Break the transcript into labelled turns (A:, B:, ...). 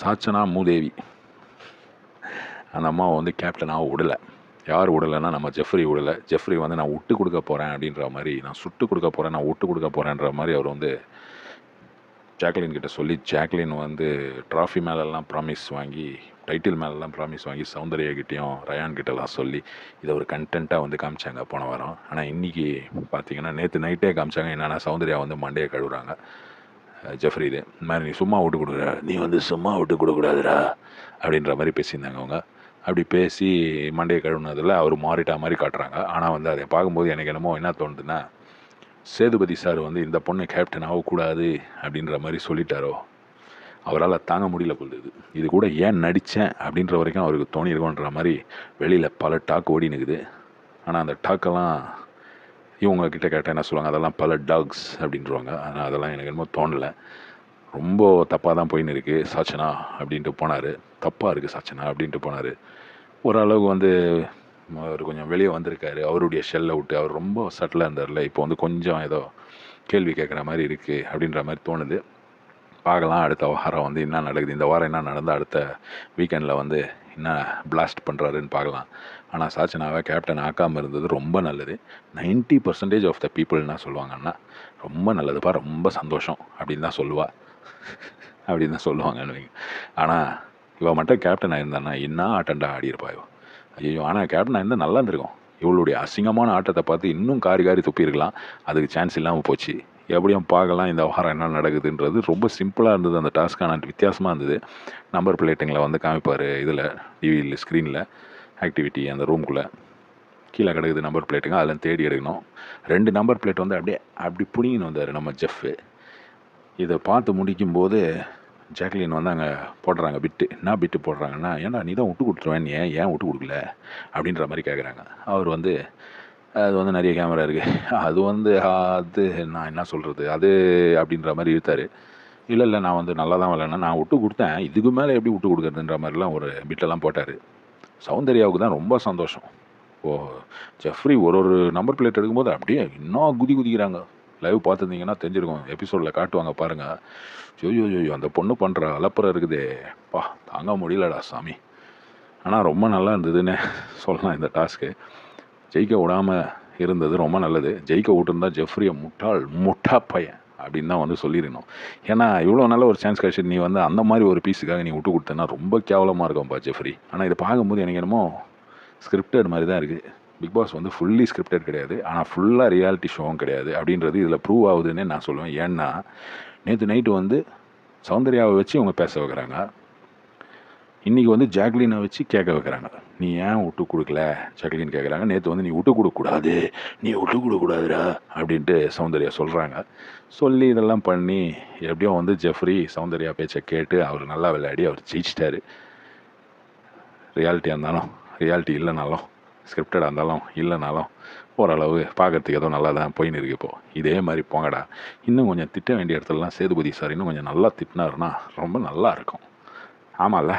A: சாச்சனா மூதேவி அந்த அம்மாவை வந்து கேப்டனாக விடலை. யார் விடலைன்னா நம்ம ஜெஃப்ரி விடலை. ஜெஃப்ரி வந்து நான் விட்டு கொடுக்க போகிறேன் அப்படின்ற மாதிரி, நான் சுட்டு கொடுக்க போகிறேன், நான் விட்டு கொடுக்க போகிறேன்ற மாதிரி அவர் வந்து ஜாக்லின் கிட்ட சொல்லி, ஜாக்லின் வந்து ட்ராஃபி மேலெல்லாம் ப்ராமிஸ் வாங்கி, டைட்டில் மேலெல்லாம் ப்ராமிஸ் வாங்கி சௌந்தர்யா கிட்டேயும் ரயான் கிட்டலாம் சொல்லி இதை ஒரு கண்டென்ட்டாக வந்து காமிச்சாங்க போன வாரம். ஆனால் இன்றைக்கி பார்த்தீங்கன்னா நேற்று நைட்டே காமிச்சாங்க என்னென்னா சௌந்தர்யா வந்து மண்டையை கழுவுறாங்க ஜெஃப்ரி. இது மாதிரி நீ சும்மா விட்டு கொடுக்குற, நீ வந்து சும்மா விட்டு கொடுக்கூடாதுடா அப்படின்ற மாதிரி பேசியிருந்தாங்க அவங்க. அப்படி பேசி மண்டையை கழுவுனதில் அவர் மாறிட்டா மாதிரி காட்டுறாங்க. ஆனால் வந்து அதை பார்க்கும்போது எனக்கு என்னமோ என்ன தோணுதுன்னா, சேதுபதி சார் வந்து இந்த பொண்ணு கேப்டன் ஆகக்கூடாது அப்படின்ற மாதிரி சொல்லிட்டாரோ, அவரால் தாங்க முடியல போகுது. இது கூட ஏன் நடித்தேன் அப்படின்ற வரைக்கும் அவருக்கு தோணியிருக்கோன்ற மாதிரி வெளியில் பல டாக் ஓடி நிற்குது. ஆனால் அந்த டாக்கெல்லாம் இவங்கக்கிட்ட கேட்டால் என்ன சொல்லுவாங்க, அதெல்லாம் பல டாக்ஸ் அப்படின்றவாங்க. ஆனால் அதெல்லாம் எனக்கு என்னமோ தோணலை. ரொம்ப தப்பாக தான் போயின்னு இருக்குது. சாச்சனா அப்படின்ட்டு போனார், தப்பாக இருக்குது சாச்சனா அப்படின்ட்டு போனார். ஓரளவுக்கு வந்து அவர் கொஞ்சம் வெளியே வந்திருக்காரு அவருடைய ஷெல்லை விட்டு. அவர் ரொம்ப சட்டிலாக இருந்தார்ல, இப்போ வந்து கொஞ்சம் ஏதோ கேள்வி கேட்குற மாதிரி இருக்குது அப்படின்ற மாதிரி தோணுது. பார்க்கலாம் அடுத்த வாரம் வந்து என்ன நடக்குது, இந்த வாரம் என்ன நடந்தால் அடுத்த வீக்கெண்டில் வந்து என்ன பிளாஸ்ட் பண்ணுறாருன்னு பார்க்கலாம். ஆனால் சாச்சனாவை கேப்டன் ஆக்காமல் இருந்தது ரொம்ப நல்லது. 90% ஆஃப் த பீப்புள் என்ன சொல்லுவாங்கன்னா, ரொம்ப நல்லதுப்பா, ரொம்ப சந்தோஷம் அப்படின்னு தான் சொல்லுவாள், அப்படின்னு தான் சொல்லுவாங்கன்னு. ஆனால் இவள் மட்டும் கேப்டன் ஆயிருந்தானா என்ன ஆட்டண்டா ஆடியிருப்பா இவன். ஐயோ, ஆனால் கேப்டன் ஆயிருந்தால் நல்லா இருந்திருக்கும். இவளுடைய அசிங்கமான ஆட்டத்தை பார்த்து இன்னும் காரி துப்பியிருக்கலாம். அதுக்கு சான்ஸ் இல்லாமல் போச்சு. எப்படியும் பார்க்கலாம் இந்த வாரம் என்ன நடக்குதுன்றது. ரொம்ப சிம்பிளாக இருந்தது அந்த டாஸ்க்கான, வித்தியாசமாக இருந்தது. நம்பர் பிளேட்டுங்களை வந்து காமிப்பார் இதில் டிவியில் ஸ்க்ரீனில் ஆக்டிவிட்டி அந்த ரூம்குள்ளே கீழே கிடக்குது நம்பர் பிளேட்டுங்க, அதில் தேடி எடுக்கணும். 2 நம்பர் பிளேட் வந்து அப்படி புடிங்கின்னு வந்தார் நம்ம ஜெஃப்பு. இதை பார்த்து முடிக்கும்போது ஜாக்லின் வந்து அங்கே போடுறாங்க பிட்டு. என்ன பிட்டு போடுறாங்கன்னா, ஏன்னா நீ தான் விட்டு கொடுத்துருவேன், ஏன் விட்டு கொடுக்கல அப்படின்ற மாதிரி கேட்குறாங்க. அவர் வந்து அது வந்து நிறைய கேமரா இருக்குது, அது வந்து அது நான் என்ன சொல்கிறது அது அப்படின்ற மாதிரி இழுத்தார். இல்லை நான் வந்து நல்லா தான் விளையாடினேன், நான் விட்டு கொடுத்தேன், இதுக்கு மேலே எப்படி விட்டு கொடுக்குறதுன்ற மாதிரிலாம் ஒரு பிட்டெல்லாம் போட்டார். சௌந்தர்யாவுக்கு தான் ரொம்ப சந்தோஷம். ஜெஃப்ரி ஒரு நம்பர் பிளேட் எடுக்கும்போது அப்படியே இன்னும் குதிக்கிறாங்க. லைவ் பார்த்துருந்தீங்கன்னா தெரிஞ்சிருக்கும், எபிசோடில் காட்டுவாங்க பாருங்கள். ஐயோ அந்த பொண்ணு பண்ணுற அலப்பறை இருக்குதே பா, தாங்க முடியலடா சாமி. ஆனால் ரொம்ப நல்லா இருந்ததுன்னு சொல்லலாம் இந்த டாஸ்க்கு. ஜெயிக்க விடாமல் இருந்தது ரொம்ப நல்லது. ஜெயிக்க விட்டுருந்தா ஜெஃப்ரியை முட்டா பையன் அப்படின்னு தான் வந்து சொல்லிடணும். ஏன்னா இவ்வளோ நல்ல ஒரு சான்ஸ் கிடச்சிட்டு நீ வந்து அந்த மாதிரி ஒரு பீஸுக்காக நீ விட்டு கொடுத்தேன்னா ரொம்ப கேவலமாக இருக்கும்ப்பா ஜெஃப்ரி. ஆனால் இதை பார்க்கும்போது எனக்கு என்னமோ ஸ்கிரிப்டட் மாதிரி தான் இருக்குது. பிக் பாஸ் வந்து ஃபுல்லி ஸ்கிரிப்டட் கிடையாது, ஆனால் ஃபுல்லாக ரியாலிட்டி ஷோவும் கிடையாது அப்படின்றது இதில் ப்ரூவ் ஆகுதுன்னு நான் சொல்லுவேன். ஏன்னா நேற்று நைட்டு வந்து சௌந்தர்யாவை வச்சு இவங்க பேச வைக்கிறாங்க, இன்றைக்கி வந்து ஜாக்லினை வச்சு கேட்க வைக்கிறாங்க. நீ ஏன் விட்டு கொடுக்கல ஜாக்லின் கேட்குறாங்க. நேற்று வந்து நீ விட்டு கொடுக்கக்கூடாது, நீ விட்டு கொடுக்கக்கூடாதுடா அப்படின்ட்டு சௌந்தர்யா சொல்கிறாங்க. சொல்லி இதெல்லாம் பண்ணி எப்படியோ வந்து ஜெஃப்ரி சௌந்தர்யா பேச்சை கேட்டு அவர் நல்லா விளையாடி அவர் ஜெயிச்சிட்டாரு. ரியாலிட்டியாக இருந்தாலும் ரியாலிட்டி இல்லைனாலும், ஸ்கிரிப்டடாக இருந்தாலும் இல்லைனாலும் ஓரளவு பார்க்குறதுக்கு ஏதோ நல்லா தான் போயின்னு இருக்கு. இப்போது இதே மாதிரி போங்கடா. இன்னும் கொஞ்சம் திட்ட வேண்டிய இடத்துலலாம் சேதுபதி சார் இன்னும் கொஞ்சம் நல்லா திட்டினாருன்னா ரொம்ப நல்லா இருக்கும். ஆமாம்ல.